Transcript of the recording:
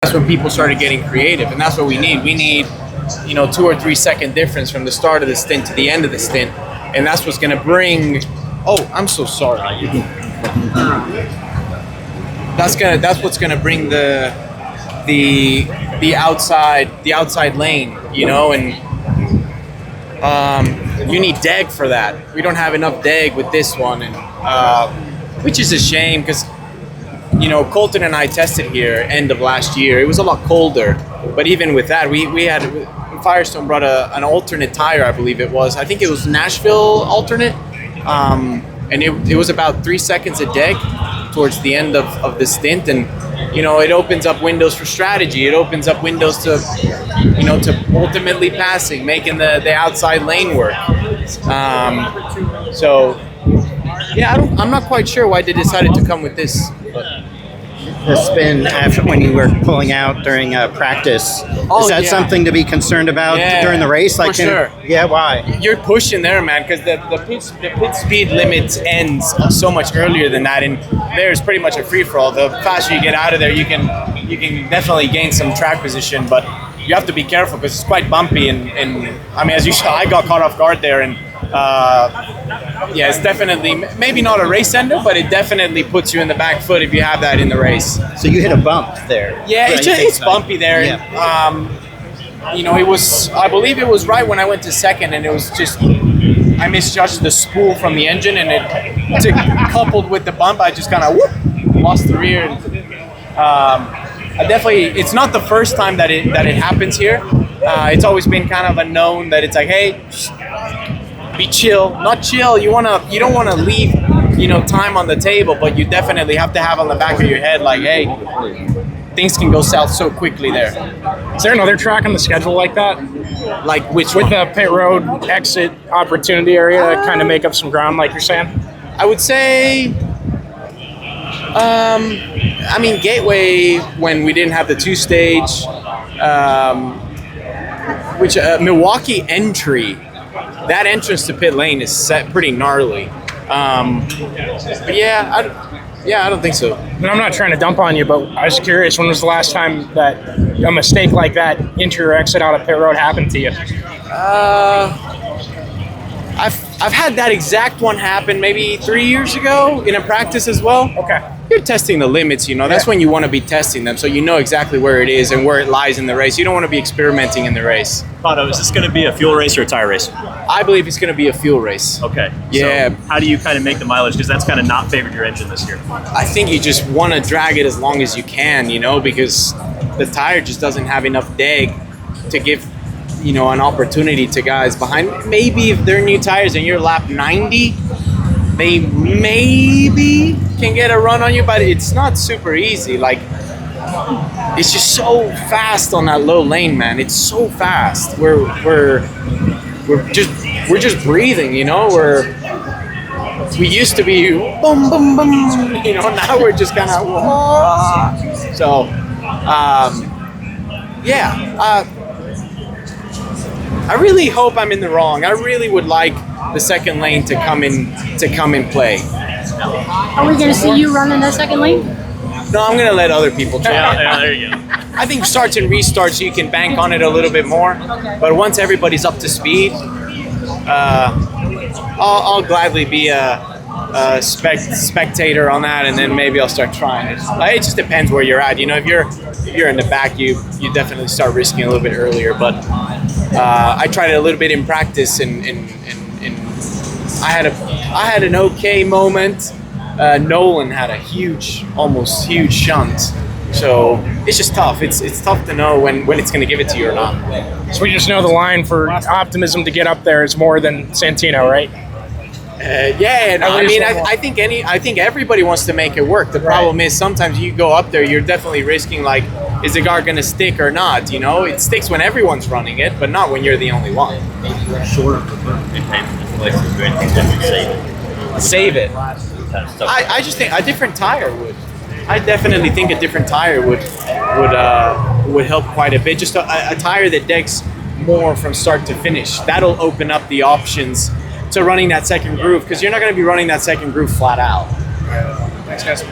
That's when people started getting creative, and that's what we need. We need, 2 or 3 second difference from the start of the stint to the end of the stint, and that's what's going to bring. Oh, I'm so sorry. That's what's going to bring the outside lane, and you need deg for that. We don't have enough deg with this one, and which is a shame because Colton and I tested here end of last year. It was a lot colder, but even with that, we had Firestone brought an alternate tire, I believe it was. I think it was Nashville alternate, and it was about 3 seconds a deg towards the end of the stint, and it opens up windows for strategy. It opens up windows to ultimately passing, making the outside lane work. So yeah, I'm not quite sure why they decided to come with this. But the spin after when you were pulling out during practice. Is that something to be concerned about during the race? For sure. Yeah, why? You're pushing there, man, because the pit speed limit ends so much earlier than that, and there's pretty much a free-for-all. The faster you get out of there, you can definitely gain some track position, but you have to be careful because it's quite bumpy, and I mean, as you saw, I got caught off guard there, and it's definitely maybe not a race ender, but it definitely puts you in the back foot if you have that in the race. So you hit a bump there. Yeah, it's bumpy there. Yeah. It was, I believe it was right when I went to second, and it was just, I misjudged the spool from the engine, and coupled with the bump, I just kind of lost the rear. And, it's not the first time that it happens here. It's always been kind of a known that it's like, hey, be chill, not chill. You don't want to leave, time on the table, but you definitely have to have on the back of your head, like, hey, things can go south so quickly there. Is there another track on the schedule like that? Like which with one? the pit road exit opportunity area to kind of make up some ground, like you're saying? I would say, Gateway, when we didn't have the 2-stage, Milwaukee entry, that entrance to pit lane is set pretty gnarly. But I don't think so. And I'm not trying to dump on you, but I was curious, when was the last time that a mistake like that, enter or exit out of pit road, happened to you? I've had that exact one happen maybe 3 years ago in a practice as well. Okay. You're testing the limits, That's when you want to be testing them, so you know exactly where it is and where it lies in the race. You don't want to be experimenting in the race. Pato, is this going to be a fuel race or a tire race? I believe it's going to be a fuel race. Okay. Yeah. So how do you kind of make the mileage? Because that's kind of not favored your engine this year. I think you just want to drag it as long as you can, because the tire just doesn't have enough deg to give, an opportunity to guys behind. Maybe if they're new tires and you're lap 90, they maybe can get a run on you, but it's not super easy. Like, it's just so fast on that low lane, man. It's so fast. We're just breathing, we used to be boom boom boom, now we're just kind of so I really hope I'm in the wrong. I really would like the second lane to come in play. Are we going to see you running that second lane? No, I'm going to let other people try. Yeah, there you go. I think starts and restarts, you can bank on it a little bit more. But once everybody's up to speed, I'll gladly be a spectator on that, and then maybe I'll start trying it. It just depends where you're at. If you're in the back, you definitely start risking a little bit earlier. But I tried it a little bit in practice, and I had an okay moment. Nolan had a almost huge shunt. So it's just tough. It's tough to know when it's going to give it to you or not. So we just know the line for optimism to get up there is more than Santino, right? I think everybody wants to make it work. The problem is sometimes you go up there, you're definitely risking, like, is the car going to stick or not? It sticks when everyone's running it, but not when you're the only one. Save it. I just think a different tire would. I definitely think a different tire would help quite a bit. Just a tire that degs more from start to finish. That'll open up the options to running that second groove, because you're not going to be running that second groove flat out. Thanks, guys.